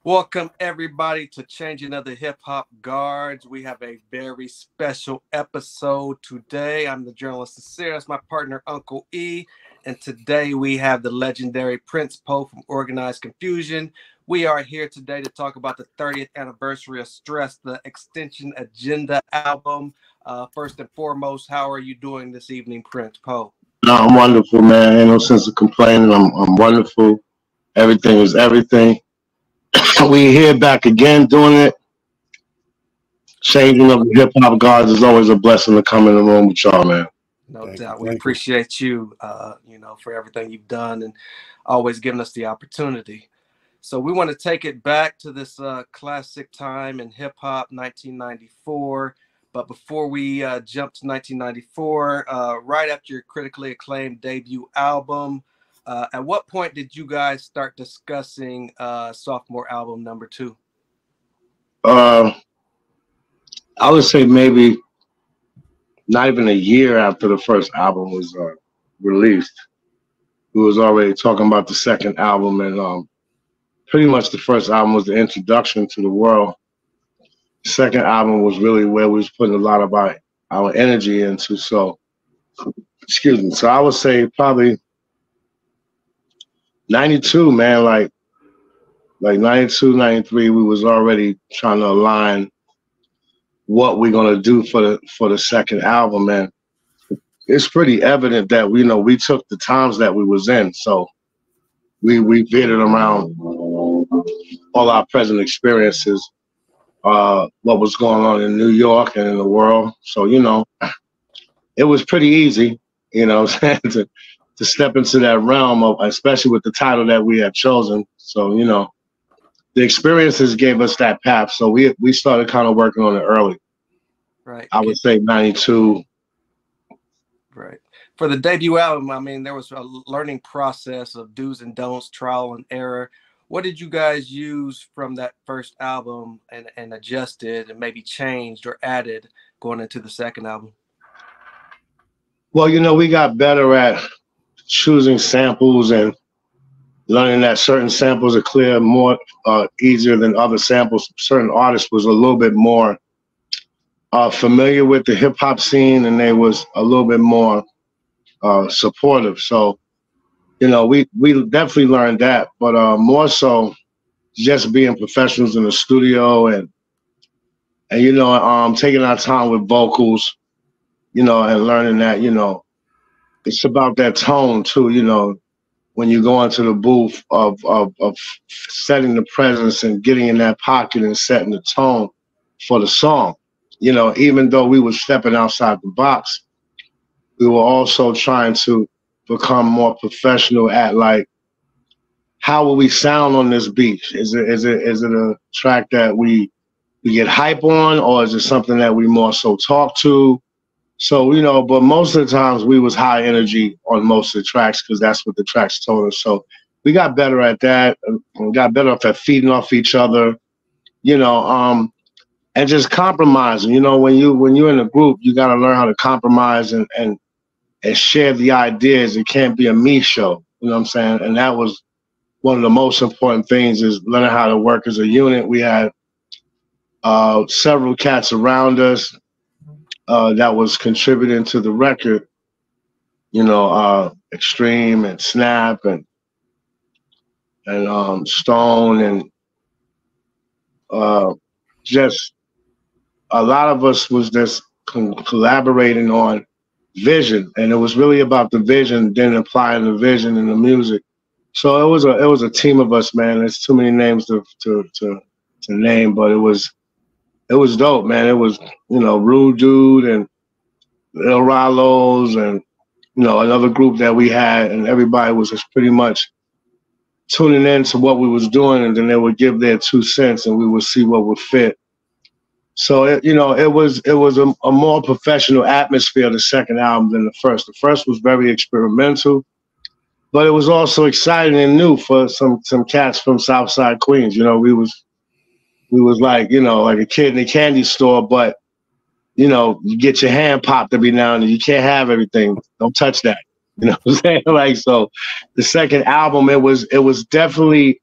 Welcome everybody to Changing of the Hip Hop Guards. We have a very special episode today. I'm the journalist Sincere, my partner Uncle E, and today we have the legendary Prince Poe from Organized Confusion. We are here today to talk about the 30th anniversary of Stress, the Extinction Agenda album. First and foremost, how are you doing this evening, Prince Poe? No, I'm wonderful, man. Ain't no sense of complaining. I'm wonderful. Everything is everything. We here back again doing it. Changing of the Hip Hop Guards is always a blessing to come in the room with y'all, man. No doubt. We appreciate you, for everything you've done and always giving us the opportunity. So we want to take it back to this classic time in hip hop, 1994. But before we jump to 1994, right after your critically acclaimed debut album, at what point did you guys start discussing sophomore album number 2? I would say maybe not even a year after the first album was released. We was already talking about the second album, and pretty much the first album was the introduction to the world. The second album was really where we was putting a lot of our energy into. So, excuse me. So I would say probably 92, man, like 92, 93, we was already trying to align what we're gonna do for the second album, and it's pretty evident that we took the times that we was in. So we veered it around all our present experiences, what was going on in New York and in the world. So, it was pretty easy, to step into that realm of, especially with the title that we had chosen. So, the experiences gave us that path. So we started kind of working on it early. Right. I would say 92. Right. For the debut album, I mean, there was a learning process of do's and don'ts, trial and error. What did you guys use from that first album and adjusted and maybe changed or added going into the second album? Well, we got better at choosing samples and learning that certain samples are clear more easier than other samples. Certain artists was a little bit more familiar with the hip hop scene, and they was a little bit more supportive. So, we definitely learned that, but more so just being professionals in the studio and taking our time with vocals, and learning that, it's about that tone too, when you go into the booth of setting the presence and getting in that pocket and setting the tone for the song. Even though we were stepping outside the box, we were also trying to become more professional at, like, how will we sound on this beat? Is it a track that we get hype on, or is it something that we more so talk to? So, but most of the times we was high energy on most of the tracks because that's what the tracks told us. So we got better at that, and got better at feeding off each other, and just compromising. When you're in a group, you got to learn how to compromise and share the ideas. It can't be a me show. You know what I'm saying? And that was one of the most important things, is learning how to work as a unit. We had several cats around us that was contributing to the record, Extreme and Snap and Stone, and just a lot of us was just collaborating on vision, and it was really about the vision, then applying the vision in the music. So it was a team of us, man. There's too many names to name, but it was dope, man. It was, Rude Dude and Lil Rallos and, another group that we had, and everybody was just pretty much tuning in to what we was doing, and then they would give their 2 cents, and we would see what would fit So it was a more professional atmosphere, the second album, than the first. The first was very experimental, but it was also exciting and new for some cats from Southside Queens. We was like, like a kid in a candy store, but you get your hand popped every now and then. You can't have everything. Don't touch that. You know what I'm saying? Like, so the second album, it was definitely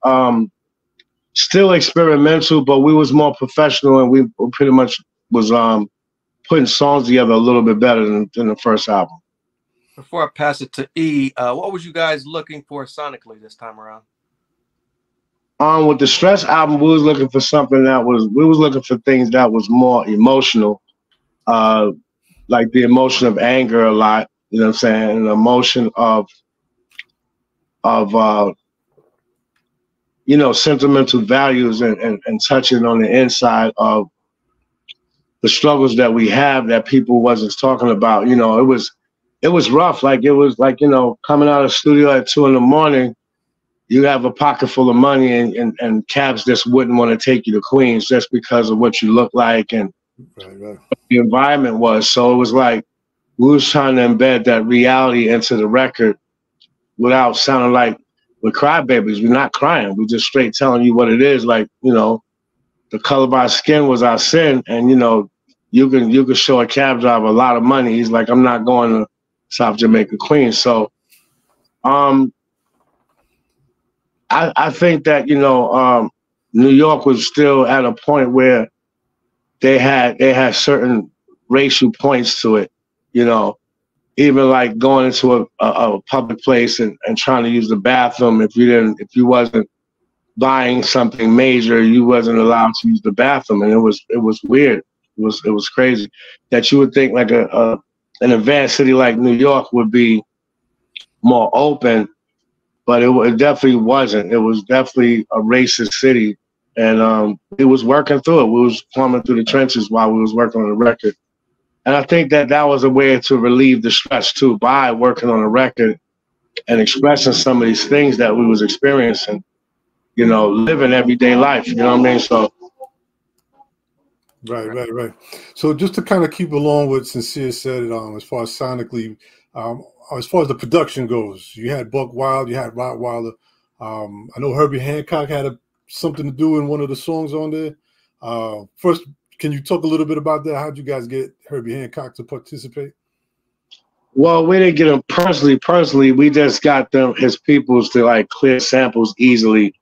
still experimental, but we was more professional, and we pretty much was putting songs together a little bit better than the first album. Before I pass it to E, what was you guys looking for sonically this time around? With the Stress album, we was looking for something we was looking for things that was more emotional, like the emotion of anger a lot, you know what I'm saying? An emotion of sentimental values and touching on the inside of the struggles that we have that people wasn't talking about. It was rough. Like, it was like, coming out of the studio at 2 a.m, you have a pocket full of money, and cabs just wouldn't want to take you to Queens just because of what you look like and right. the environment was. So it was like we was trying to embed that reality into the record without sounding like we're crybabies. We're not crying. We're just straight telling you what it is. Like, the color of our skin was our sin, and you can show a cab driver a lot of money. He's like, I'm not going to South Jamaica, Queens. So I think that New York was still at a point where they had certain racial points to it, even like going into a public place and trying to use the bathroom. If you wasn't buying something major, you wasn't allowed to use the bathroom, and it was weird. It was crazy that you would think like an advanced city like New York would be more open, but it definitely wasn't. It was definitely a racist city, and it was working through it. We was plumbing through the trenches while we was working on the record, and I think that was a way to relieve the stress too, by working on the record and expressing some of these things that we was experiencing, living everyday life. You know what I mean? So. Right. So just to kind of keep along what Sincere said, as far as sonically, as far as the production goes, you had Buck Wild, you had Rottweiler. I know Herbie Hancock had something to do in one of the songs on there. First, can you talk a little bit about that? How'd you guys get Herbie Hancock to participate? Well, we didn't get him personally. Personally, we just got his peoples to like clear samples easily.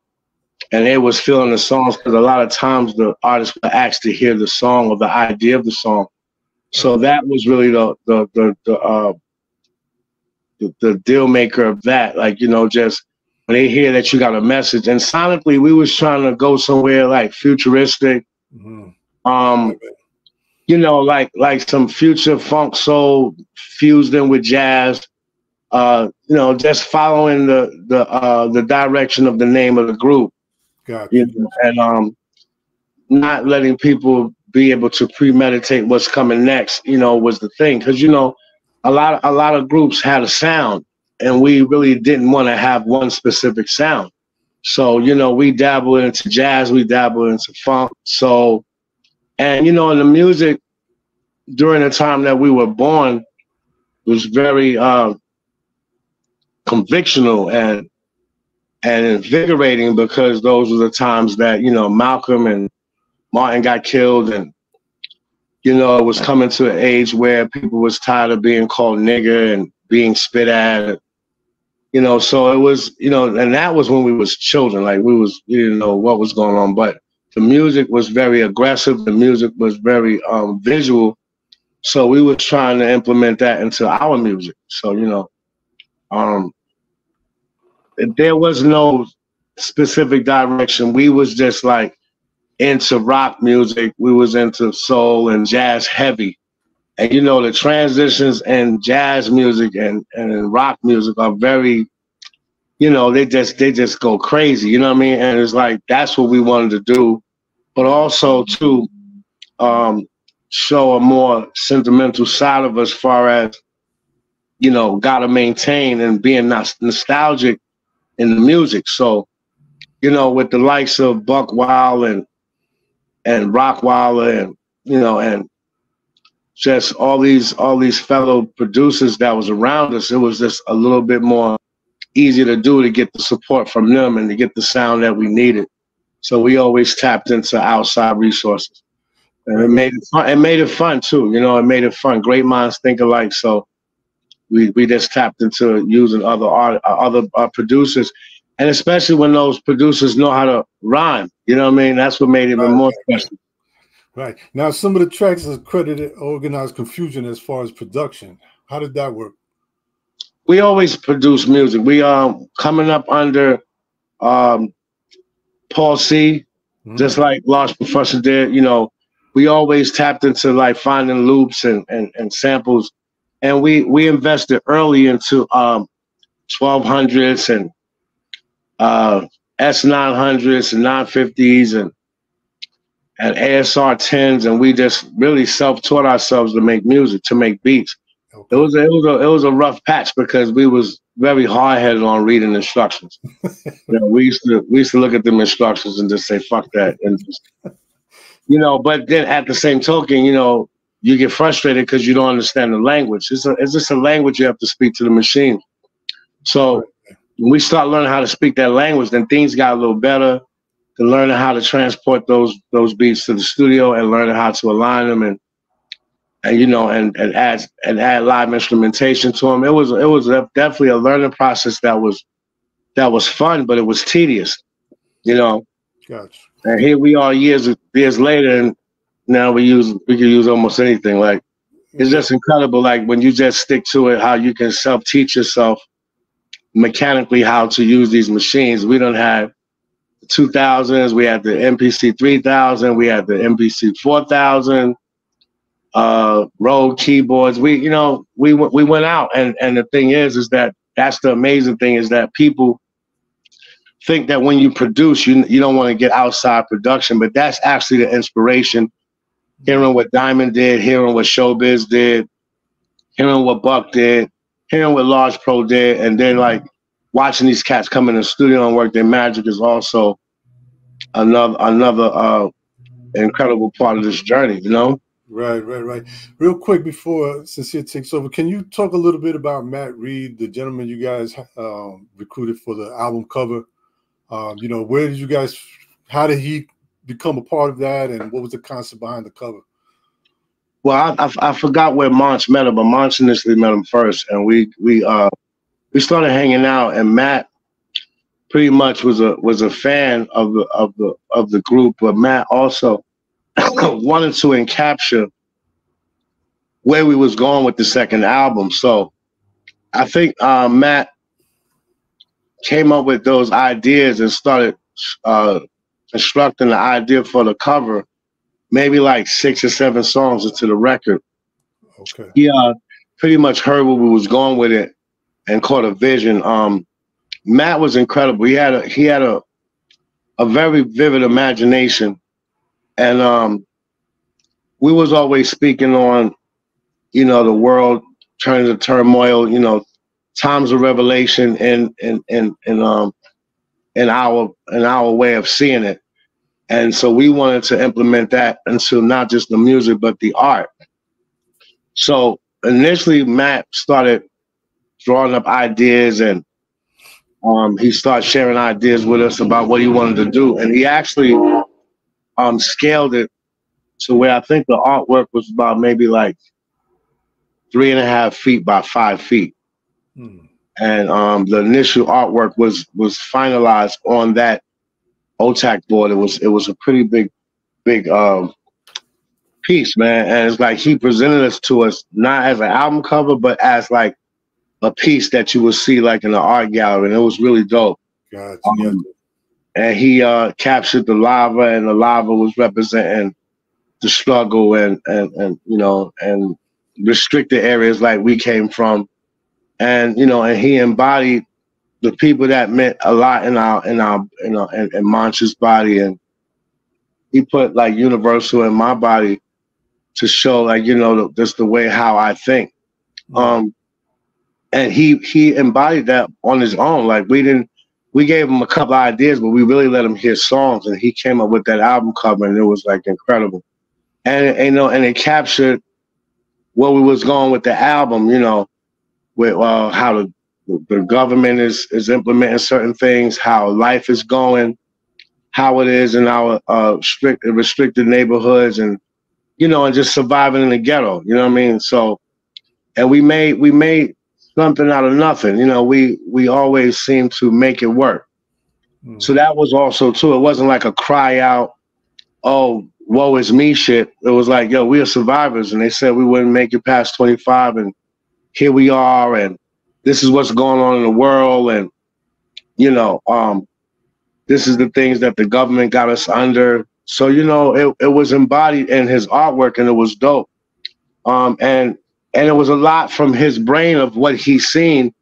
And they was feeling the songs, because a lot of times the artists were asked to hear the song or the idea of the song. So that was really the deal maker of that. Like, just when they hear that you got a message. And sonically, we was trying to go somewhere like futuristic, like some future funk soul fused in with jazz. Just following the direction of the name of the group. Gotcha. And not letting people be able to premeditate what's coming next, was the thing. Because a lot of groups had a sound, and we really didn't want to have one specific sound. So we dabbled into jazz, we dabbled into funk, soul, and the music during the time that we were born was very convictional and invigorating, because those were the times that Malcolm and Martin got killed, and it was coming to an age where people was tired of being called nigger and being spit at, so it was, and that was when we was children. Like, we didn't know what was going on, but the music was very aggressive, the music was very visual, so we was trying to implement that into our music. So there was no specific direction. We was just like into rock music. We was into soul and jazz heavy. And the transitions in jazz music and rock music are very, they just go crazy, you know what I mean? And it's like, that's what we wanted to do, but also to show a more sentimental side of us, as far as, gotta maintain and being nostalgic in the music. So, with the likes of Buck Wild and Rockweiler you know, and just all these fellow producers that was around us. It was just a little bit more easy to do, to get the support from them and to get the sound that we needed. So we always tapped into outside resources, and it made it fun. It made it fun too. You know, it made it fun. Great minds think alike. So we just tapped into using other producers, and especially when those producers know how to rhyme. You know what I mean? That's what made it even more special. Right. Now, some of the tracks are credited Organized Confusion as far as production. How did that work? We always produce music. We coming up under Paul C, just like Large Professor did. You know, we always tapped into like finding loops and samples, and we invested early into 1200s and S900s and 950s and ASR 10s, and we just really self-taught ourselves to make music, to make beats. Okay. It was a rough patch because we was very hard-headed on reading instructions. You know, we used to look at them instructions and just say fuck that, and just, you know. But then at the same token, you know, you get frustrated because you don't understand the language. It's just a language you have to speak to the machine. So when we start learning how to speak that language, then things got a little better. To learning how to transport those beats to the studio and learning how to align them and you know and add live instrumentation to them. It was definitely a learning process that was fun, but it was tedious, you know. Gotcha. And here we are years later, and now we can use almost anything. Like, it's just incredible. Like when you just stick to it, how you can self-teach yourself mechanically how to use these machines. We don't have 2000s, we had the MPC 3000, we had the MPC 4000, Rode keyboards. We went out, and the thing is that that's the amazing thing, is that people think that when you produce, you don't want to get outside production, but that's actually the inspiration. Hearing what Diamond did, hearing what Showbiz did, hearing what Buck did, hearing what Large Pro did, and then like watching these cats come in the studio and work their magic is also another incredible part of this journey, you know? Right. Real quick before Sincere takes over, can you talk a little bit about Matt Reed, the gentleman you guys recruited for the album cover? You know, how did he become a part of that, and what was the concept behind the cover? Well, I forgot where Monch met him, but Monch initially met him first, and we started hanging out, and Matt pretty much was a fan of the group, but Matt also wanted to encapture where we was going with the second album. So I think Matt came up with those ideas and started constructing the idea for the cover, maybe like 6 or 7 songs into the record. Okay. He pretty much heard where we was going with it and caught a vision. Matt was incredible. He had a very vivid imagination, and we was always speaking on, you know, the world turning to turmoil, you know, times of revelation in our way of seeing it. And so we wanted to implement that into not just the music, but the art. So initially Matt started drawing up ideas, and he started sharing ideas with us about what he wanted to do. And he actually scaled it to where I think the artwork was about maybe like 3.5 feet by 5 feet. And the initial artwork was finalized on that OTAC board. It was a pretty big piece, man. And it's like he presented us to us not as an album cover, but as like a piece that you would see like in an art gallery, and it was really dope. Gotcha. And he captured the lava, and the lava was representing the struggle and you know, and restricted areas like we came from, and you know, and he embodied the people that meant a lot in Monch's body, and he put like Universal in my body to show, like, you know, just the way how I think. And he embodied that on his own. Like we gave him a couple of ideas, but we really let him hear songs, and he came up with that album cover, and it was like incredible. and you know, and it captured where we was going with the album, you know, with how the government is implementing certain things, how life is going, how it is in our restricted neighborhoods, and you know, and just surviving in the ghetto. You know what I mean? So, and we made something out of nothing. You know, we always seem to make it work. So that was also too. It wasn't like a cry out, oh, woe is me shit. It was like, yo, we are survivors, and they said we wouldn't make it past 25, and here we are, and this is what's going on in the world, and you know, this is the things that the government got us under. So you know, it was embodied in his artwork, and it was dope. And it was a lot from his brain of what he's seen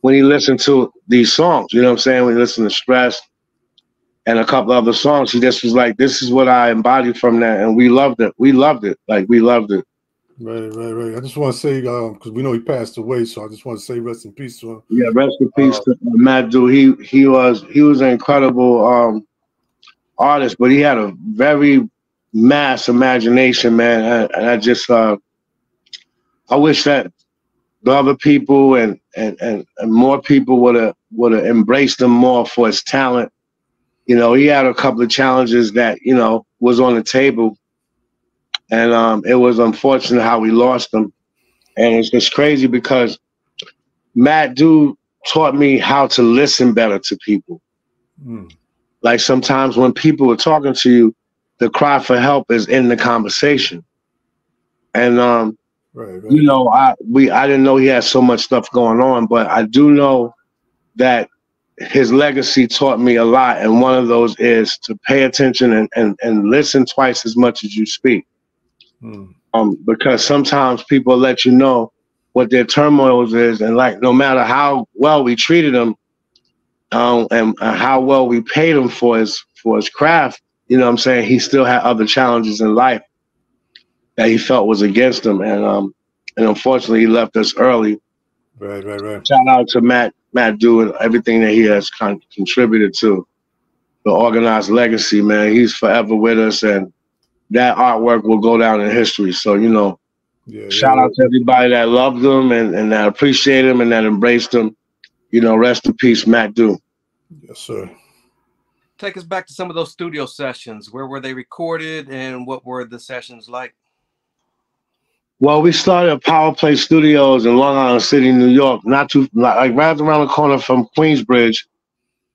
when he listened to these songs. You know what I'm saying? When he listened to Stress and a couple other songs, he just was like, this is what I embodied from that, and we loved it. We loved it. Like, we loved it. Right. I just want to say, because we know he passed away, so I just want to say rest in peace to him. Yeah, rest in peace to Matt Du. He was an incredible artist, but he had a very mass imagination, man. And I just I wish that the other people and more people would have embraced him more for his talent. You know, he had a couple of challenges that, you know, was on the table, and it was unfortunate how we lost him. And it's just crazy because Matt Du taught me how to listen better to people. Like sometimes when people are talking to you, the cry for help is in the conversation. And right. you know, I didn't know he had so much stuff going on, but I do know that his legacy taught me a lot, and one of those is to pay attention and listen twice as much as you speak. Because sometimes people let you know what their turmoils is, and like no matter how well we treated him, and how well we paid him for his craft, you know what I'm saying, he still had other challenges in life that he felt was against him, and unfortunately he left us early. Right. Shout out to Matt Du and everything that he has contributed to the organized legacy, man. He's forever with us, and that artwork will go down in history. So, you know, shout out to everybody that loved him and that appreciated him and that embraced him. You know, rest in peace, Matt Du. Yes, sir. Take us back to some of those studio sessions. Where were they recorded, and what were the sessions like? Well, we started at Power Play Studios in Long Island City, New York, like right around the corner from Queensbridge.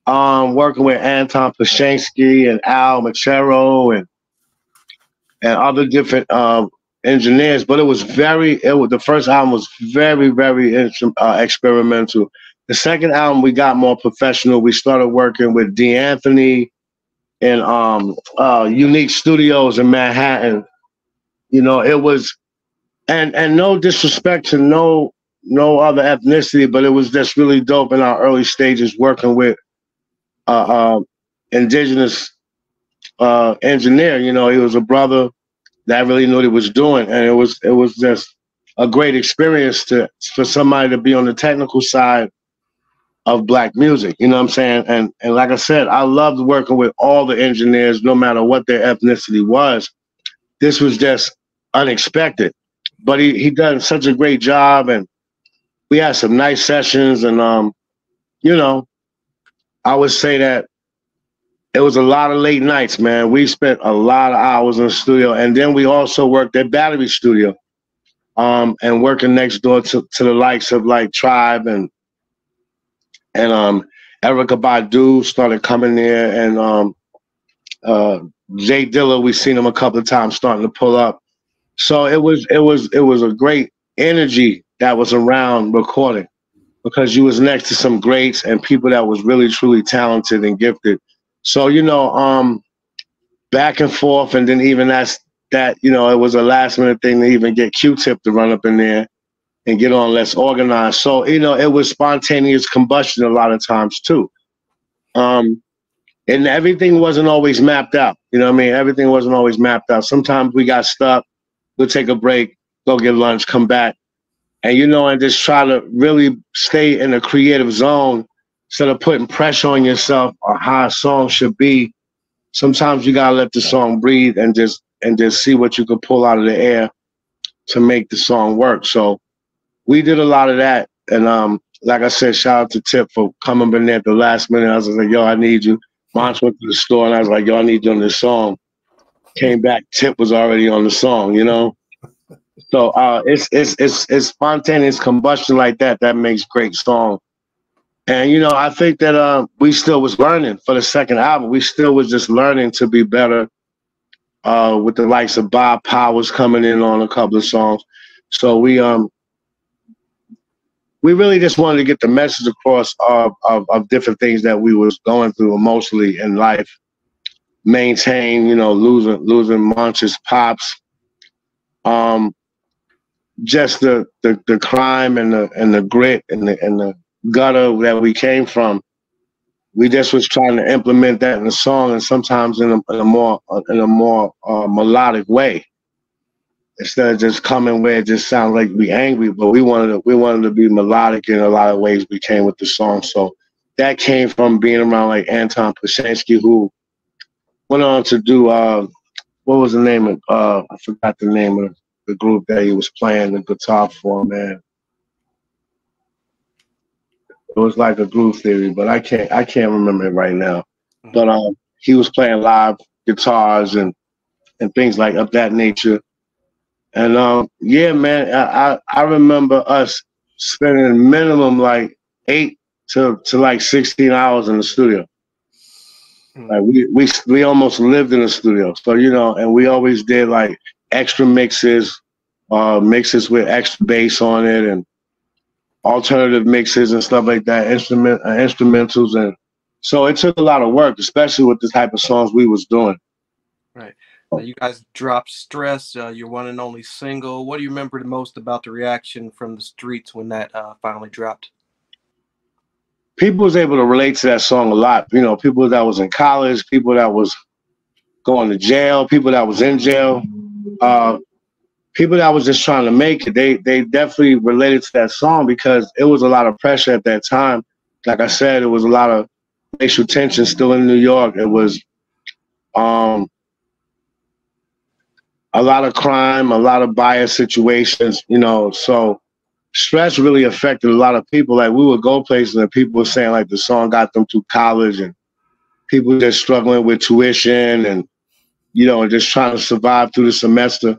Working with Anton Pashansky and Al Machero and other different engineers, but the first album was very, very experimental. The second album, we got more professional. We started working with D'Anthony and Unique Studios in Manhattan. You know, it was, and no disrespect to no other ethnicity, but it was just really dope in our early stages working with indigenous engineer. You know, he was a brother that really knew what he was doing, and it was just a great experience for somebody to be on the technical side of Black music. You know what I'm saying? And like I said, I loved working with all the engineers, no matter what their ethnicity was. This was just unexpected, but he done such a great job, and we had some nice sessions, and you know, I would say that it was a lot of late nights, man. We spent a lot of hours in the studio, and then we also worked at Battery Studio, and working next door to the likes of like Tribe and Erykah Badu started coming there, and Jay Dilla, we seen him a couple of times starting to pull up. So it was a great energy that was around recording, because you was next to some greats and people that was really truly talented and gifted. So, you know, back and forth, and then even that, you know, it was a last minute thing to even get Q-Tip to run up in there and get on Let's Organize. So, you know, it was spontaneous combustion a lot of times too. And everything wasn't always mapped out. You know what I mean? Everything wasn't always mapped out. Sometimes we got stuck. We'll take a break, go get lunch, come back. And, you know, and just try to really stay in a creative zone instead of putting pressure on yourself or how a song should be. Sometimes you got to let the song breathe and just and just see what you could pull out of the air to make the song work. So we did a lot of that. And like I said, shout out to Tip for coming in there at the last minute. I was like, yo, I need you. Mons went to the store and I was like, yo, I need you on this song. Came back, Tip was already on the song, you know? So it's spontaneous combustion like that that makes great song. And you know, I think that we still was learning for the second album. We still was just learning to be better with the likes of Bob Powers coming in on a couple of songs. So we really just wanted to get the message across of different things that we was going through emotionally in life. Maintain, you know, losing Monch's pops. Just the crime and the grit and the gutter that we came from. We just was trying to implement that in the song, and sometimes in a more melodic way, instead of just coming where it just sounds like we angry. But we wanted to be melodic in a lot of ways. We came with the song, so that came from being around like Anton Pashansky, who went on to do what was the name of I forgot the name of the group that he was playing the guitar for, man. It was like a Groove Theory, but I can't remember it right now. But he was playing live guitars and things like of that nature. And yeah, man, I remember us spending minimum like 8 to like 16 hours in the studio. Like we almost lived in the studio. So, you know, and we always did like extra mixes with extra bass on it and alternative mixes and stuff like that, instrumentals. And so it took a lot of work, especially with the type of songs we was doing. Right. Now you guys dropped Stress, your one and only single. What do you remember the most about the reaction from the streets when that finally dropped? People was able to relate to that song a lot. You know, people that was in college, people that was going to jail, people that was in jail, people that was just trying to make it. They definitely related to that song because it was a lot of pressure at that time. Like I said, it was a lot of racial tension still in New York. It was a lot of crime, a lot of bias situations, you know, so Stress really affected a lot of people. Like we would go places and people were saying like the song got them through college and people just struggling with tuition and, you know, just trying to survive through the semester.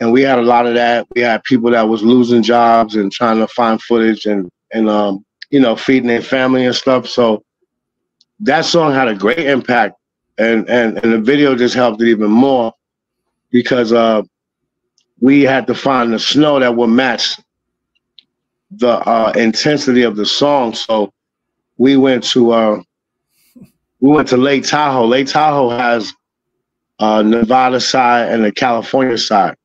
And we had a lot of that. We had people that was losing jobs and trying to find footage and you know, feeding their family and stuff. So that song had a great impact. And the video just helped it even more because we had to find the snow that would match the intensity of the song. So we went to Lake Tahoe. Lake Tahoe has Nevada side and the California side.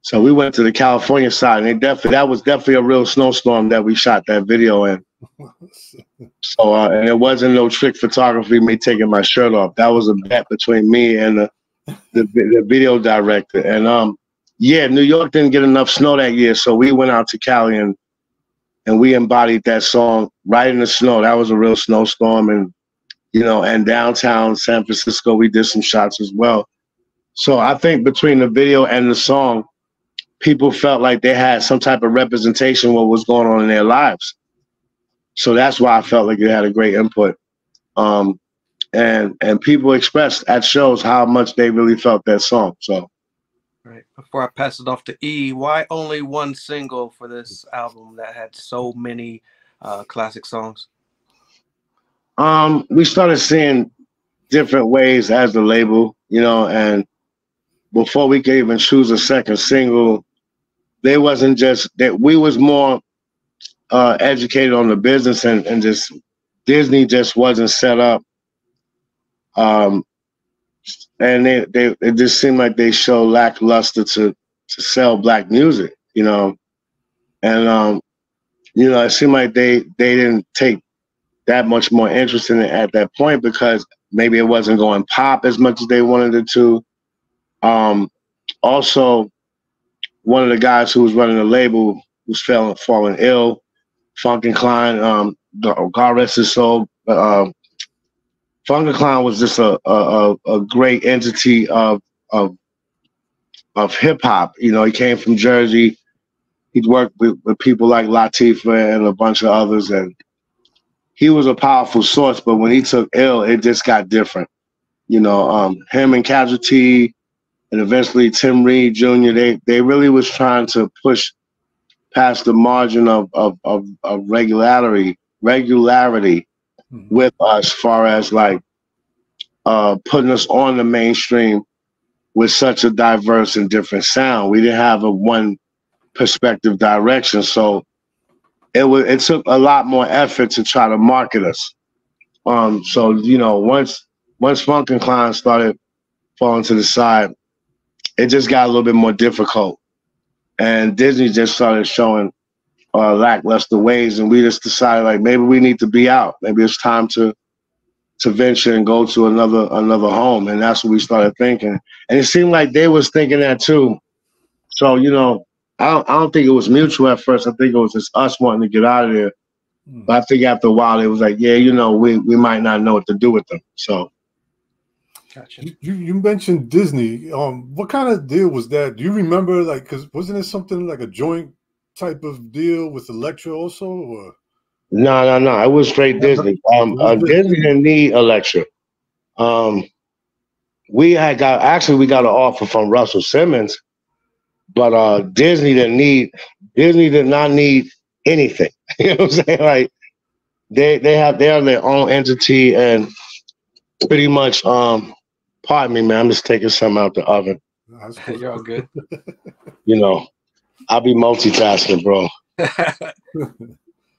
So we went to the California side, and that was definitely a real snowstorm that we shot that video in. So and it wasn't no trick photography, me taking my shirt off. That was a bet between me and the video director. And yeah, New York didn't get enough snow that year, so we went out to Cali and we embodied that song right in the snow. That was a real snowstorm, and you know, and downtown San Francisco, we did some shots as well. So I think between the video and the song, people felt like they had some type of representation of what was going on in their lives. So that's why I felt like it had a great input. And people expressed at shows how much they really felt that song. So. Right. Before I pass it off to E, why only one single for this album that had so many classic songs? We started seeing different ways as the label, you know, and before we could even choose a second single, they wasn't just that we was more educated on the business and just Disney just wasn't set up. And it just seemed like they showed lackluster to sell black music, you know, and you know, it seemed like they didn't take that much more interest in it at that point because maybe it wasn't going pop as much as they wanted it to. Also, one of the guys who was running the label was falling ill. Funk and Klein, God rest his soul. Funk and Klein was just a great entity of hip hop. You know, he came from Jersey. He'd worked with people like Latifah and a bunch of others, and he was a powerful source. But when he took ill, it just got different. You know, him and Casualty, and eventually Tim Reed Jr. They really was trying to push past the margin of regularity with us, as far as like putting us on the mainstream with such a diverse and different sound. We didn't have a one perspective direction, so it took a lot more effort to try to market us. So you know, once Funk and Klein started falling to the side, it just got a little bit more difficult, and Disney just started showing lackluster ways, and we just decided like maybe we need to be out. Maybe it's time to venture and go to another home, and that's what we started thinking. And it seemed like they was thinking that too. So you know, I don't think it was mutual at first. I think it was just us wanting to get out of there. But I think after a while, it was like, yeah, you know, we might not know what to do with them. So. Gotcha. You mentioned Disney. What kind of deal was that? Do you remember, like, because wasn't it something like a joint type of deal with Elektra also? Or No. It was straight Disney. Disney didn't need Elektra. We got an offer from Russell Simmons, but Disney did not need anything. You know what I'm saying? Like they are their own entity, and pretty much pardon me, man, I'm just taking something out the oven. You're all good. You know, I'll be multitasking, bro.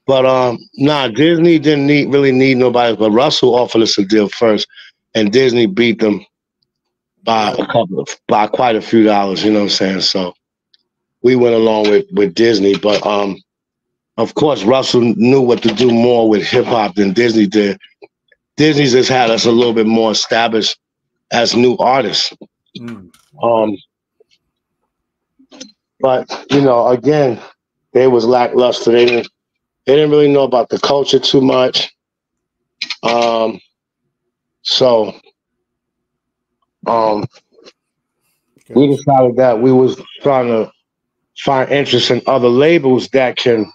But nah, Disney didn't really need nobody, but Russell offered us a deal first, and Disney beat them by quite a few dollars, you know what I'm saying? So we went along with Disney, but of course Russell knew what to do more with hip hop than Disney did. Disney just had us a little bit more established as new artists. But you know, again, they was lackluster. They didn't really know about the culture too much. So we decided that we was trying to find interest in other labels that can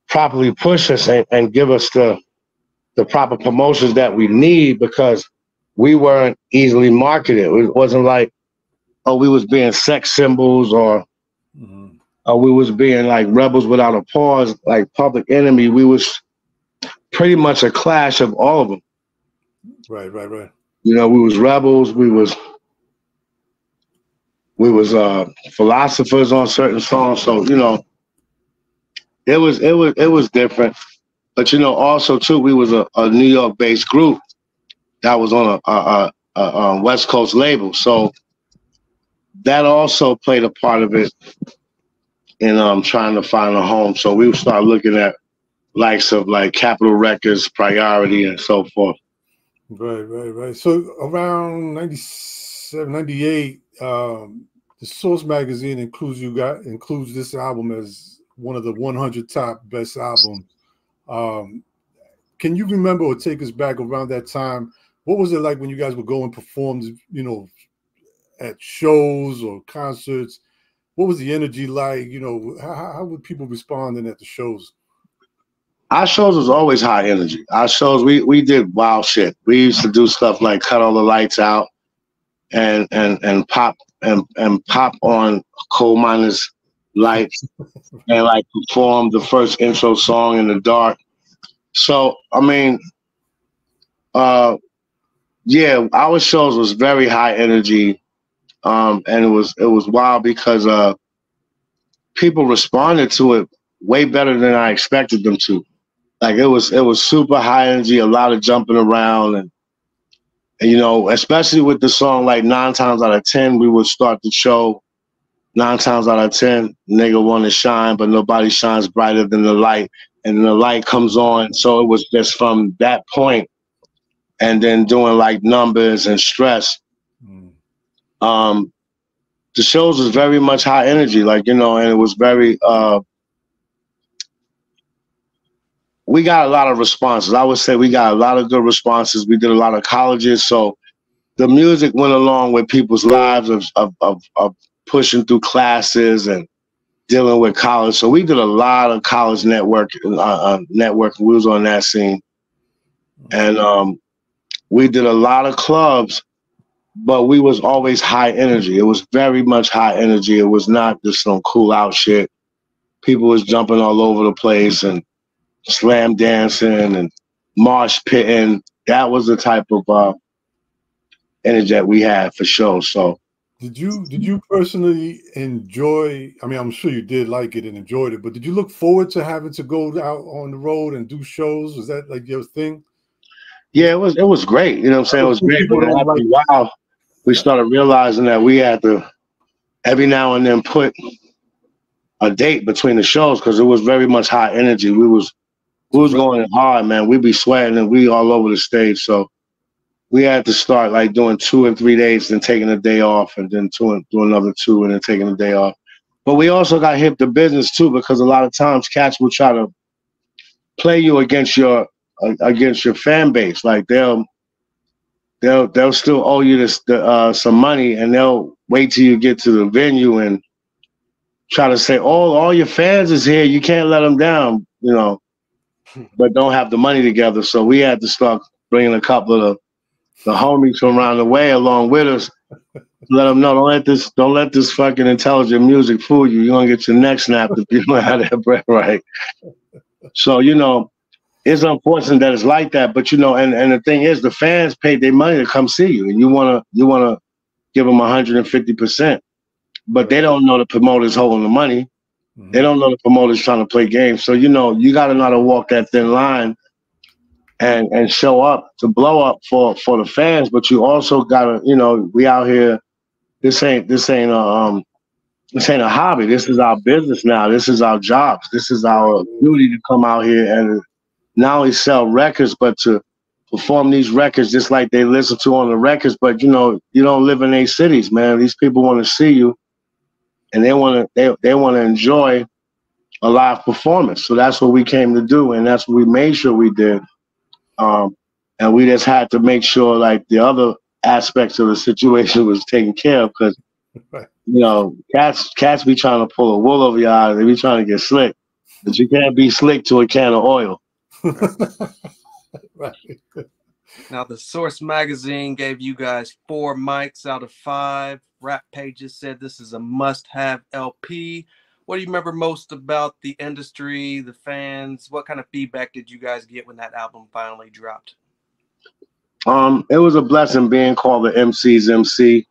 properly push us and give us the proper promotions that we need, because we weren't easily marketed. It wasn't like, oh, we was being sex symbols, or we was being like rebels without a pause, like Public Enemy. We was pretty much a clash of all of them. Right. You know, we was rebels. We was philosophers on certain songs. So you know, it was different. But you know, also too, we was a New York-based group that was on a West Coast label, so that also played a part of it in trying to find a home. So we would start looking at likes of like Capitol Records, Priority, and so forth. Right. So around 97, 98, the Source magazine includes this album as one of the 100 top best albums. Can you remember or take us back around that time? What was it like when you guys would go and perform, you know, at shows or concerts? What was the energy like? You know, how would people responding at the shows? Our shows was always high energy. Our shows, we did wild shit. We used to do stuff like cut all the lights out and pop on coal miners lights and like perform the first intro song in the dark. So I mean, yeah, our shows was very high energy, and it was wild because people responded to it way better than I expected them to. Like it was super high energy, a lot of jumping around, and you know, especially with the song like 9 times out of 10, we would start the show 9 times out of 10, nigga wanna shine, but nobody shines brighter than the light, and the light comes on. So it was just from that point, and then doing like Numbers and Stress. The shows was very much high energy, like, you know, and it was very we got a lot of responses. I would say we got a lot of good responses. We did a lot of colleges, so the music went along with people's lives of pushing through classes and dealing with college. So we did a lot of college networking. We was on that scene. And we did a lot of clubs, but we was always high energy. It was very much high energy. It was not just some cool out shit. People was jumping all over the place and slam dancing and mosh pitting. That was the type of energy that we had for sure. So did you personally enjoy, I mean, I'm sure you did like it and enjoyed it, but did you look forward to having to go out on the road and do shows? Was that like your thing? Yeah, it was great. You know what I'm saying? It was great. But after a while, we started realizing that we had to every now and then put a date between the shows because it was very much high energy. We was going hard, man. We'd be sweating and we all over the stage. So we had to start like doing 2 and 3 days, then taking a day off, and then do another 2 and then taking a day off. But we also got hip to business too, because a lot of times cats will try to play you against your fan base. Like they'll still owe you some money, and they'll wait till you get to the venue and try to say, all your fans is here, you can't let them down, you know, but don't have the money together. So we had to start bringing a couple of the homies from around the way along with us. Let them know, don't let this fucking intelligent music fool you. You're gonna get your neck snapped if you don't have that breath right. So, you know, it's unfortunate that it's like that, but you know, and the thing is, the fans paid their money to come see you, and you wanna give them 150%, but they don't know the promoter's holding the money. Mm-hmm. They don't know the promoter's trying to play games. So you know, you gotta know how to walk that thin line and show up to blow up for the fans, but you also gotta, you know, we out here. This ain't a hobby. This is our business now. This is our jobs. This is our duty to come out here and not only sell records, but to perform these records just like they listen to on the records. But you know, you don't live in these cities, man. These people want to see you, and they want to enjoy a live performance. So that's what we came to do, and that's what we made sure we did. And we just had to make sure like the other aspects of the situation was taken care of, because you know, cats be trying to pull a wool over your eyes. They be trying to get slick, but you can't be slick to a can of oil. Right. Now, the Source magazine gave you guys 4 mics out of 5. Rap Pages said this is a must-have LP. What do you remember most about the industry, the fans? What kind of feedback did you guys get when that album finally dropped? It was a blessing being called the MC's MC.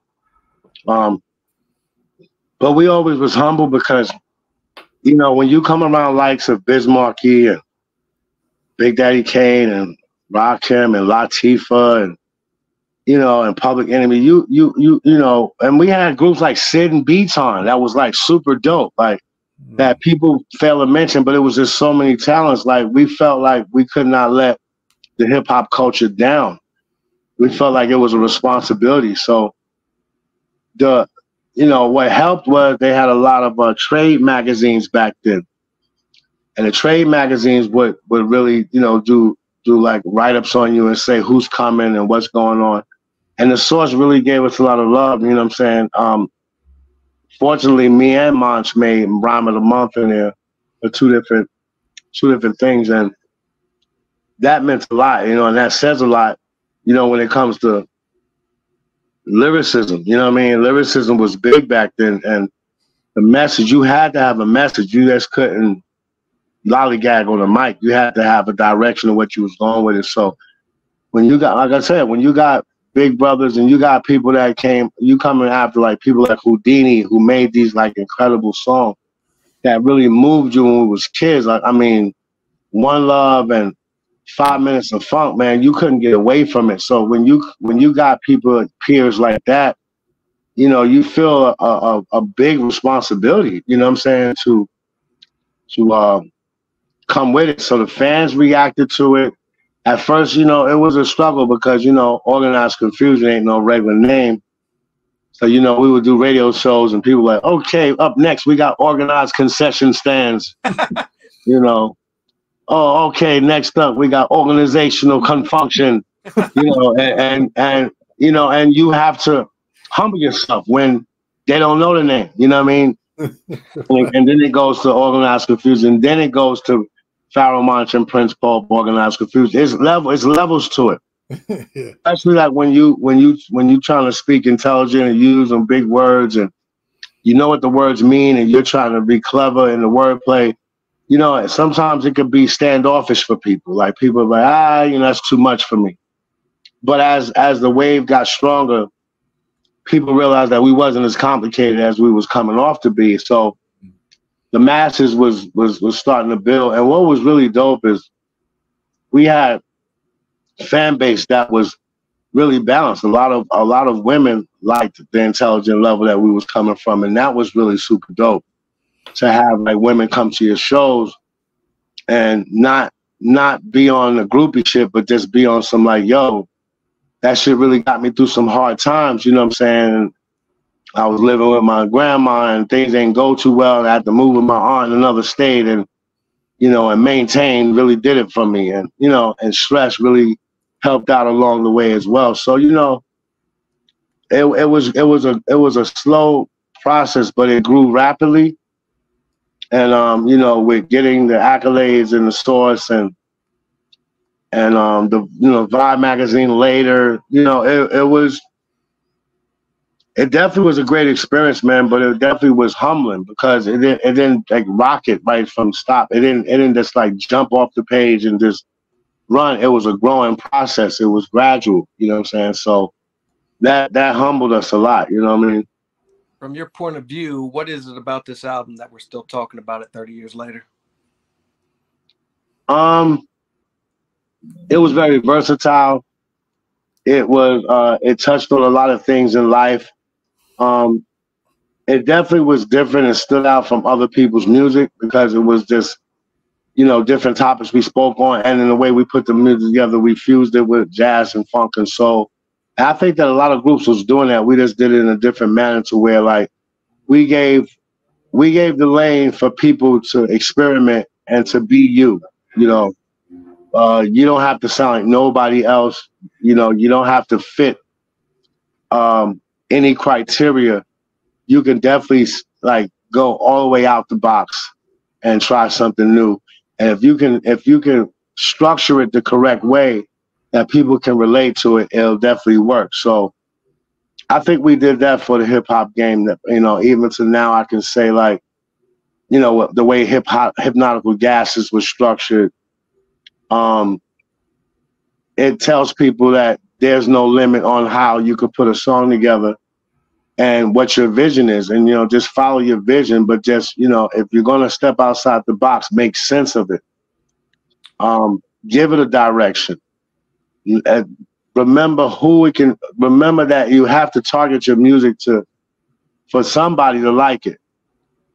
But we always was humble because, you know, when you come around likes of Biz Markie and Big Daddy Kane and Rakim and Latifah and, you know, and Public Enemy, you know, and we had groups like Sid and Beaton that was like super dope, like that people fail to mention, but it was just so many talents. Like we felt like we could not let the hip hop culture down. We felt like it was a responsibility. So you know, what helped was they had a lot of trade magazines back then. And the trade magazines would really, you know, do like write-ups on you and say who's coming and what's going on. And the Source really gave us a lot of love, you know what I'm saying? Fortunately, me and Monch made Rhyme of the Month in there for two different things. And that meant a lot, you know, and that says a lot, you know, when it comes to lyricism. You know what I mean? Lyricism was big back then, and the message, you had to have a message. You just couldn't lollygag on the mic. You had to have a direction of what you was going with it. So when you got, like I said, when you got big brothers and you got people that you coming after like people like Houdini, who made these like incredible songs that really moved you when we was kids. Like, I mean, One Love and 5 Minutes of Funk, man, you couldn't get away from it. So when you got people, peers like that, you know, you feel a big responsibility, you know what I'm saying, to come with it. So the fans reacted to it. At first, you know, it was a struggle because, you know, Organized Confusion ain't no regular name. So, you know, we would do radio shows and people were like, okay, up next, we got Organized Concession Stands, you know. Oh, okay, next up, we got Organizational Confunction, you know, and you know, and you have to humble yourself when they don't know the name. You know what I mean? And then it goes to Organized Confusion. Then it goes to Pharaoh Monch and Prince Paul, Organized Confusion. It's levels to it. Yeah. Especially like when you trying to speak intelligent and use some big words and you know what the words mean and you're trying to be clever in the wordplay. You know, sometimes it could be standoffish for people. Like people are like, you know, that's too much for me. But as the wave got stronger, people realized that we wasn't as complicated as we was coming off to be. So the masses was starting to build. And what was really dope is we had a fan base that was really balanced. A lot of women liked the intelligent level that we was coming from, and that was really super dope to have like women come to your shows and not be on the groupie shit, but just be on some like, yo, that shit really got me through some hard times, you know what I'm saying? I was living with my grandma and things didn't go too well, and I had to move with my aunt in another state, and you know, and maintain really did it for me, and you know, and stress really helped out along the way as well. So you know, it was a slow process, but it grew rapidly. And you know, with getting the accolades and the source and the Vibe magazine later, you know, it definitely was a great experience, man. But it definitely was humbling because it didn't like rocket right from stop. It didn't just like jump off the page and just run. It was a growing process. It was gradual, you know what I'm saying? So that humbled us a lot, you know what I mean? From your point of view, what is it about this album that we're still talking about it 30 years later? It was very versatile. It touched on a lot of things in life. It definitely was different and stood out from other people's music because it was just, you know, different topics we spoke on, and in the way we put the music together, we fused it with jazz and funk and soul. And I think that a lot of groups was doing that. We just did it in a different manner to where like we gave the lane for people to experiment and to be you. You know, you don't have to sound like nobody else. You know, you don't have to fit any criteria. You can definitely like go all the way out the box and try something new. And if you can structure it the correct way that people can relate to it, it'll definitely work. So I think we did that for the hip hop game. That, you know, even to now, I can say like, you know, the way Hypnotical Gases was structured, it tells people that there's no limit on how you could put a song together and what your vision is. And, you know, just follow your vision, but just, you know, if you're going to step outside the box, make sense of it. Give it a direction. Remember that you have to target your music for somebody to like it.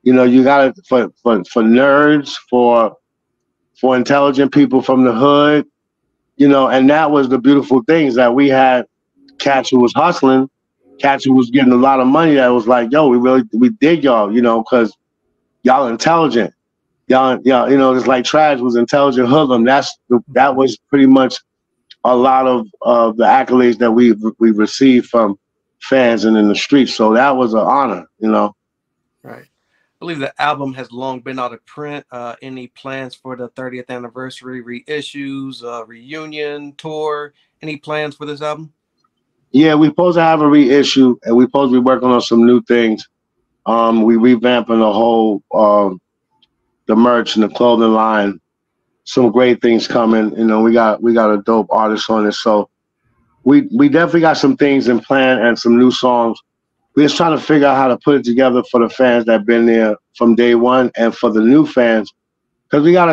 You know, you got it for nerds, for intelligent people from the hood, you know, and that was the beautiful things that we had. Cats who was hustling, cats who was getting a lot of money that was like, yo, we dig y'all, you know, because y'all intelligent. Y'all, you know, just like Trash was intelligent hoodlum. That was pretty much a lot of the accolades that we received from fans and in the streets. So that was an honor, you know. Right. I believe the album has long been out of print. Any plans for the 30th anniversary reissues, reunion tour? Any plans for this album? Yeah, we're supposed to have a reissue, and we're supposed to be working on some new things. We revamping the whole the merch and the clothing line. Some great things coming. You know, we got a dope artist on it. So we definitely got some things in plan and some new songs. We're just trying to figure out how to put it together for the fans that been there from day one and for the new fans. Because we got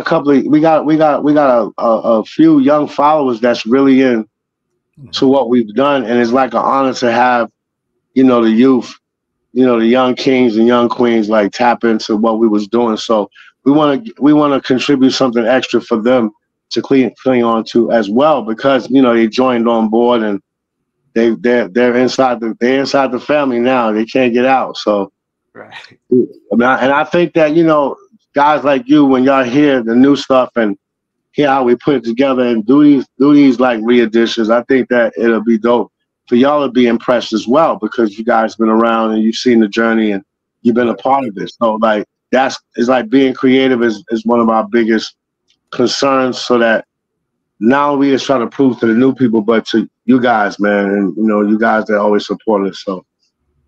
a few young followers that's really in to what we've done, and it's like an honor to have, you know, the youth, you know, the young kings and young queens like tap into what we was doing. So we want to contribute something extra for them to cling on to as well, because you know they joined on board and they're inside the family now. They can't get out. So right. And I think that, you know, guys like you, when y'all hear the new stuff and hear how we put it together and do these like re-editions, I think that it'll be dope. for y'all to be impressed as well, because you guys been around and you've seen the journey and you've been a part of it. So like it's like being creative is one of our biggest concerns, so that not only we just try to prove to the new people, but to you guys, man, and you know, you guys that always support us. So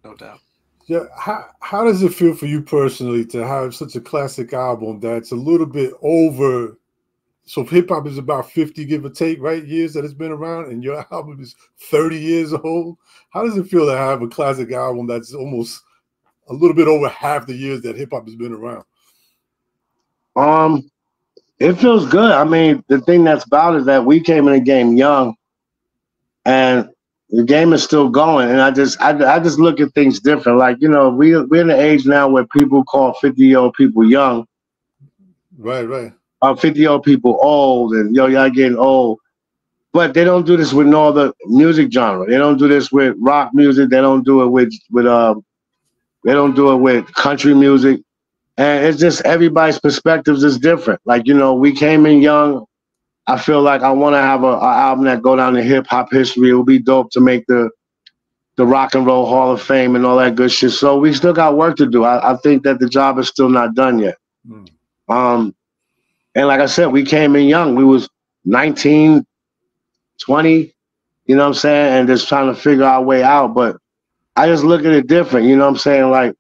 no doubt. Yeah, how does it feel for you personally to have such a classic album that's a little bit over? So hip hop is about 50, give or take, right, years that it's been around, and your album is 30 years old. How does it feel to have a classic album that's almost a little bit over half the years that hip hop has been around? It feels good. I mean, the thing that's about is that we came in the game young, and the game is still going. And I just look at things different. Like, you know, we're in the age now where people call 50-year-old people young. Right. 50-year-old people old, and y'all getting old. But they don't do this with no other music genre. They don't do this with rock music. They don't do it with they don't do it with country music. And it's just everybody's perspectives is different. Like, you know, we came in young. I feel like I want to have an album that go down in hip hop history. It would be dope to make the Rock and Roll Hall of Fame and all that good shit. So we still got work to do. I think that the job is still not done yet. And like I said, we came in young. We was 19, 20, you know what I'm saying? And just trying to figure our way out. But I just look at it different, you know what I'm saying? Like,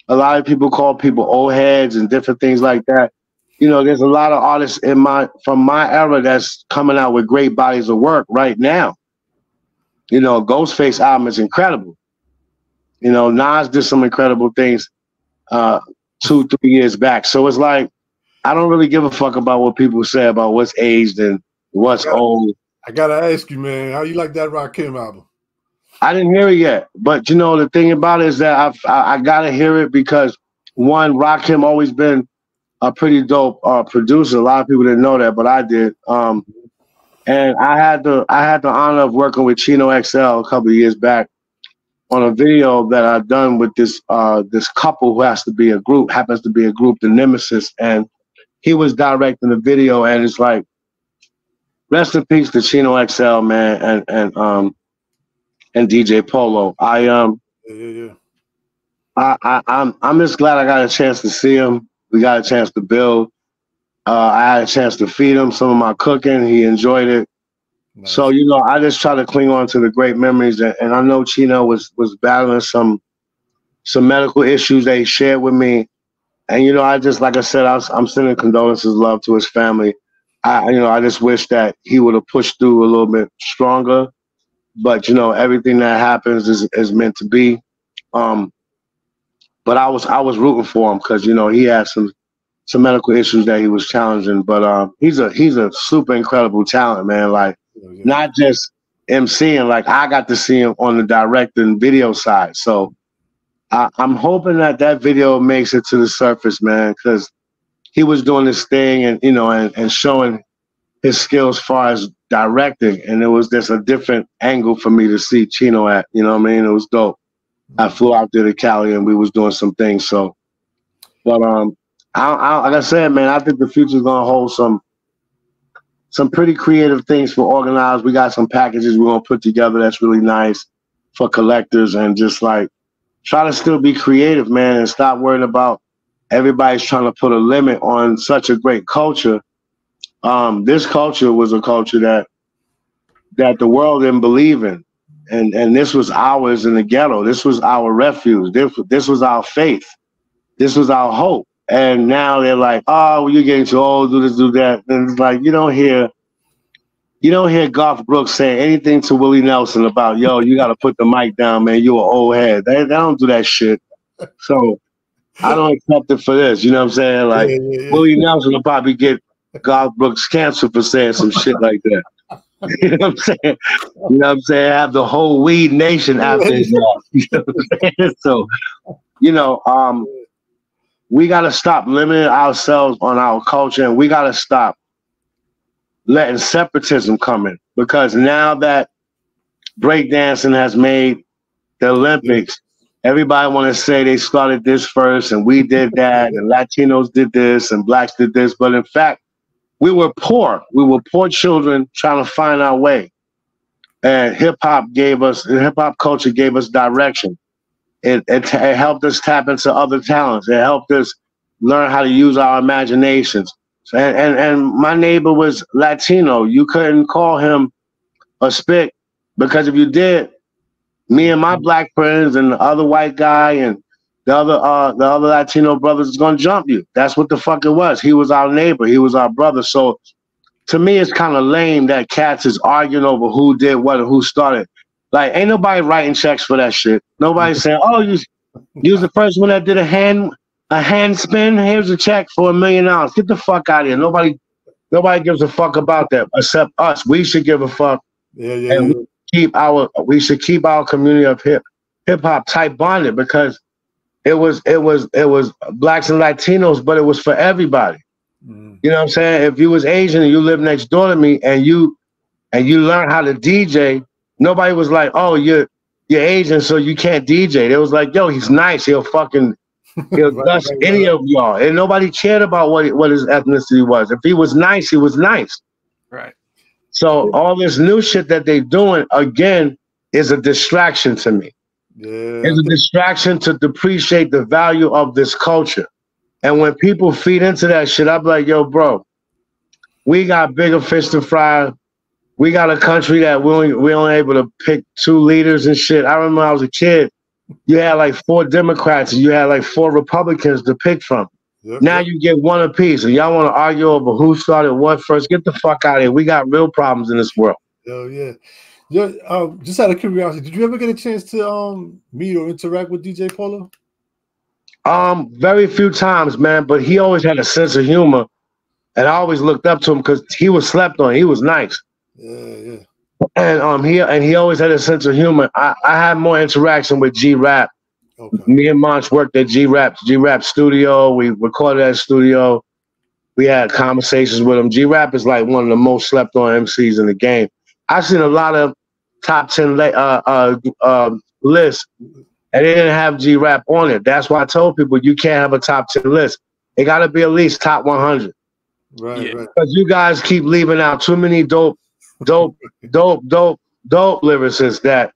a lot of people call people old heads and different things like that. You know, there's a lot of artists from my era that's coming out with great bodies of work right now. You know, Ghostface album is incredible. You know, Nas did some incredible things 2-3 years back. So it's like, I don't really give a fuck about what people say about what's aged and what's old. I gotta ask you, man, how you like that Rakim album? I didn't hear it yet, but you know, the thing about it is that I gotta hear it because, one, Rakim always been a pretty dope producer. A lot of people didn't know that, but I did. And I had the honor of working with Chino XL a couple of years back on a video that I've done with this couple who happens to be a group, the Nemesis, and he was directing the video. And it's like, rest in peace to Chino XL, man, and DJ Polo. I'm just glad I got a chance to see him. We got a chance to build. I had a chance to feed him some of my cooking. He enjoyed it. Nice. So, you know, I just try to cling on to the great memories. And I know Chino was battling some medical issues that he shared with me. And, you know, I just, like I said, I'm sending condolences, love to his family. I just wish that he would have pushed through a little bit stronger. But, you know, everything that happens is meant to be. But I was rooting for him because, you know, he had some medical issues that he was challenging. But he's a super incredible talent, man. Like, not just MCing, like I got to see him on the direct and video side. So I'm hoping that video makes it to the surface, man, because he was doing this thing and, you know, and showing his skills as far as directing. And it was just a different angle for me to see Chino at, you know what I mean? It was dope. I flew out there to Cali and we was doing some things. So, but like I said, man, I think the future's gonna hold some pretty creative things for organized. We got some packages we're gonna put together that's really nice for collectors, and just like try to still be creative, man, and stop worrying about everybody's trying to put a limit on such a great culture. This culture was a culture that the world didn't believe in. And this was ours in the ghetto. This was our refuge. This was our faith. This was our hope. And now they're like, oh, well, you're getting too old, do this, do that. And it's like, you don't hear Garth Brooks saying anything to Willie Nelson about, yo, you got to put the mic down, man. You an old head. They don't do that shit. So I don't accept it for this. You know what I'm saying? Like, Willie Nelson will probably get Garth Brooks cancer for saying some shit like that. You know what I'm saying? You know what I'm saying? Have the whole weed nation after his loss. You know what I'm saying? So, you know, we got to stop limiting ourselves on our culture, and we got to stop letting separatism come in, because now that breakdancing has made the Olympics, everybody want to say they started this first and we did that and Latinos did this and blacks did this. But in fact, we were poor. We were poor children trying to find our way. And hip hop culture gave us direction. It helped us tap into other talents. It helped us learn how to use our imaginations. And my neighbor was Latino. You couldn't call him a spick, because if you did, me and my black friends and the other white guy and the other Latino brothers is gonna jump you. That's what the fuck it was. He was our neighbor. He was our brother. So to me, it's kind of lame that cats is arguing over who did what and who started. Like, ain't nobody writing checks for that shit. Nobody's saying, "Oh, you was the first one that did a hand spin. Here's a check for $1 million. Get the fuck out of here." Nobody gives a fuck about that except us. We should give a fuck. And we should keep our community of hip hop tight bonded, because it was blacks and Latinos, but it was for everybody. You know what I'm saying? If you was Asian and you lived next door to me and you learned how to DJ, nobody was like, "Oh, you're Asian, so you can't DJ." They was like, "Yo, he's nice. He'll dust any of y'all." And nobody cared about what his ethnicity was. If he was nice, he was nice. Right. So all this new shit that they doing, again, is a distraction to me. Yeah. It's a distraction to depreciate the value of this culture. And when people feed into that shit, I'm like, "Yo, bro, we got bigger fish to fry. We got a country that we only able to pick 2 leaders and shit." I remember when I was a kid, you had like 4 Democrats and you had like 4 Republicans to pick from. Now you get 1 apiece, and y'all want to argue over who started what first. Get the fuck out of here. We got real problems in this world. Oh yeah. Just out of curiosity, did you ever get a chance to meet or interact with DJ Polo? Very few times, man. But he always had a sense of humor, and I always looked up to him because he was slept on. He was nice. Yeah. And he always had a sense of humor. I had more interaction with G-Rap. Okay. Me and Monch worked at G-Rap studio. We recorded at studio. We had conversations with him. G-Rap is like one of the most slept on MCs in the game. I've seen a lot of top 10 lists, and they didn't have G-Rap on it. That's why I told people you can't have a top 10 list. It got to be at least top 100. Right. Because you guys keep leaving out too many dope lyricists that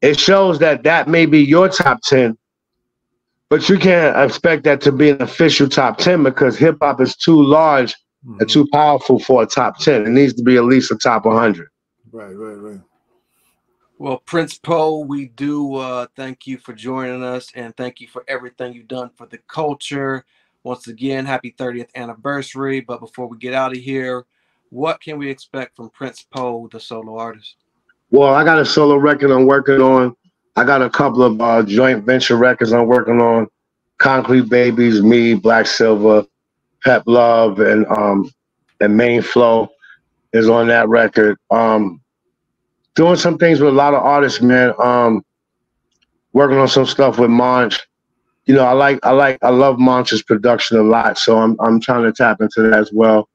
it shows that may be your top 10, but you can't expect that to be an official top 10 because hip hop is too large and too powerful for a top 10. It needs to be at least a top 100. Right. Well, Prince Poe, we do thank you for joining us, and thank you for everything you've done for the culture. Once again, happy 30th anniversary. But before we get out of here, what can we expect from Prince Poe, the solo artist? Well, I got a solo record I'm working on. I got a couple of joint venture records I'm working on. Concrete Babies, me, Black Silver, Pep Love, and Main Flow is on that record. Doing some things with a lot of artists, man. Working on some stuff with Monch. You know, I love Monch's production a lot, so I'm trying to tap into that as well.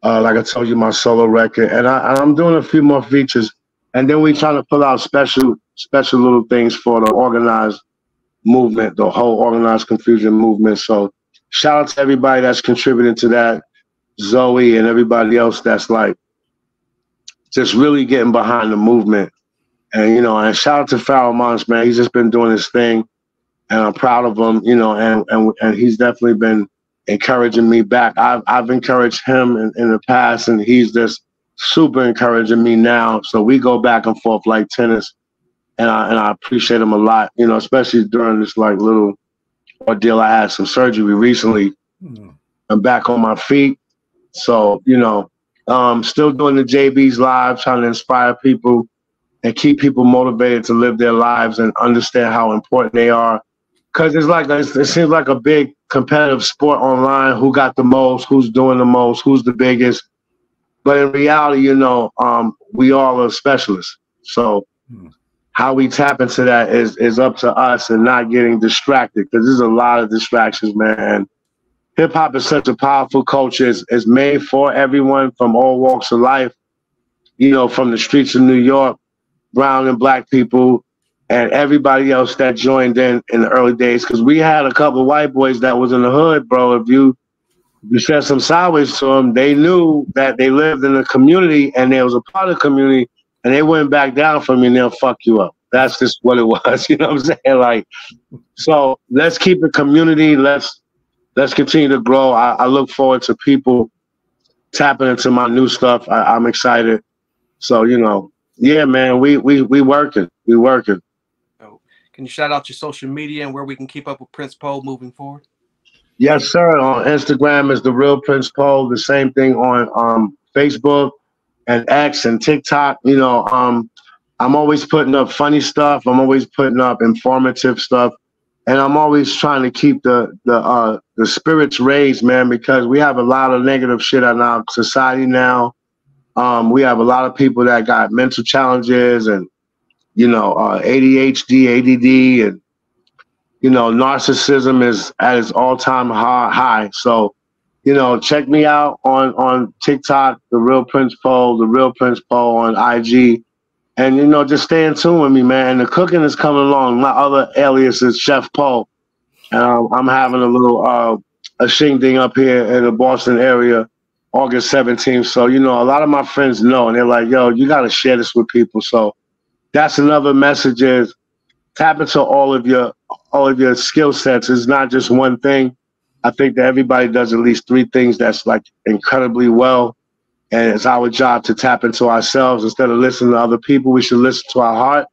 Like I told you, my solo record, and I'm doing a few more features, and then we trying to pull out special little things for the organized movement, the whole organized confusion movement. So shout out to everybody that's contributing to that, Zoe and everybody else that's like just really getting behind the movement. And you know, and shout out to Pharoah Monch, man. He's just been doing his thing, and I'm proud of him. You know, and he's definitely been encouraging me back. I've encouraged him in the past, and he's just super encouraging me now. So we go back and forth like tennis, and I appreciate him a lot. You know, especially during this like little ordeal. I had some surgery recently. I'm back on my feet, so you know, still doing the JB's live, trying to inspire people and keep people motivated to live their lives and understand how important they are. Because it seems like a big competitive sport online. Who got the most? Who's doing the most? Who's the biggest? But in reality, you know, we all are specialists. So how we tap into that is up to us and not getting distracted, because there's a lot of distractions, man. Hip hop is such a powerful culture. It's made for everyone from all walks of life, you know, from the streets of New York, brown and black people, and everybody else that joined in the early days. Because we had a couple of white boys that was in the hood, bro. If you said some sideways to them, they knew that they lived in a community and they was a part of the community, and they wouldn't back down from me, and they'll fuck you up. That's just what it was. You know what I'm saying? Like, so let's keep the community. Let's continue to grow. I look forward to people tapping into my new stuff. I'm excited. So, you know, yeah, man, we working. We working. Oh, can you shout out your social media and where we can keep up with Prince Pole moving forward? Yes, sir. On Instagram is The Real Prince Pole. The same thing on Facebook and X and TikTok. You know, I'm always putting up funny stuff. I'm always putting up informative stuff. And I'm always trying to keep the spirits raised, man, because we have a lot of negative shit in our society now. We have a lot of people that got mental challenges and, you know, ADHD, ADD, and, you know, narcissism is at its all-time high. So, you know, check me out on TikTok, The Real Prince Pole, The Real Prince Pole on IG. And, you know, just stay in tune with me, man. And the cooking is coming along. My other alias is Chef Pole. And I'm having a little a shindig up here in the Boston area, August 17th. So, you know, a lot of my friends know, and they're like, yo, you got to share this with people. So that's another message is tap into all of your skill sets. It's not just one thing. I think that everybody does at least 3 things that's like incredibly well. And it's our job to tap into ourselves. Instead of listening to other people, we should listen to our heart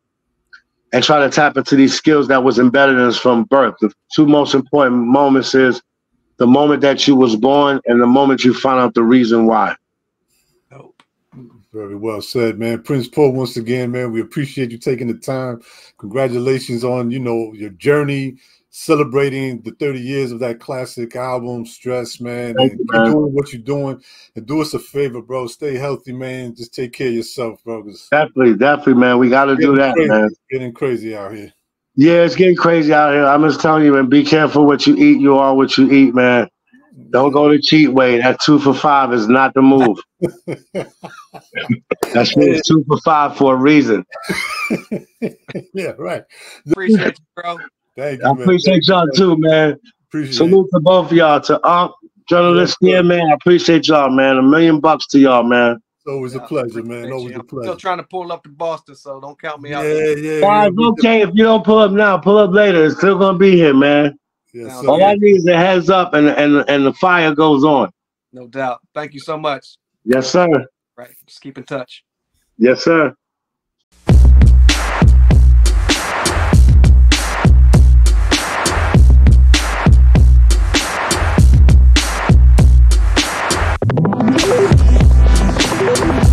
and try to tap into these skills that was embedded in us from birth. The 2 most important moments is the moment that you was born and the moment you found out the reason why. Very well said, man. Prince Pole, once again, man, we appreciate you taking the time. Congratulations on, you know, your journey, celebrating the 30 years of that classic album, Stress, man. And keep doing what you're doing. And do us a favor, bro. Stay healthy, man. Just take care of yourself, bro. Definitely, man. We got to do that, man. It's getting crazy out here. Yeah, it's getting crazy out here. I'm just telling you, man, be careful what you eat. You are what you eat, man. Don't go the cheat way. That 2 for $5 is not the move. That shit is 2 for $5 for a reason. Yeah, right. Appreciate you, bro. Thank you, I appreciate y'all too, man. Salute to both of y'all. To journalists here, man. I appreciate y'all, man. $1 million to y'all, man. It's always a pleasure, man. Always a pleasure. Still trying to pull up to Boston, so don't count me out. Yeah. Okay, if you don't pull up now, pull up later. It's still gonna be here, man. Yes, all I need is a heads up and the fire goes on. No doubt. Thank you so much. Yes, sir. Right. Just keep in touch. Yes, sir.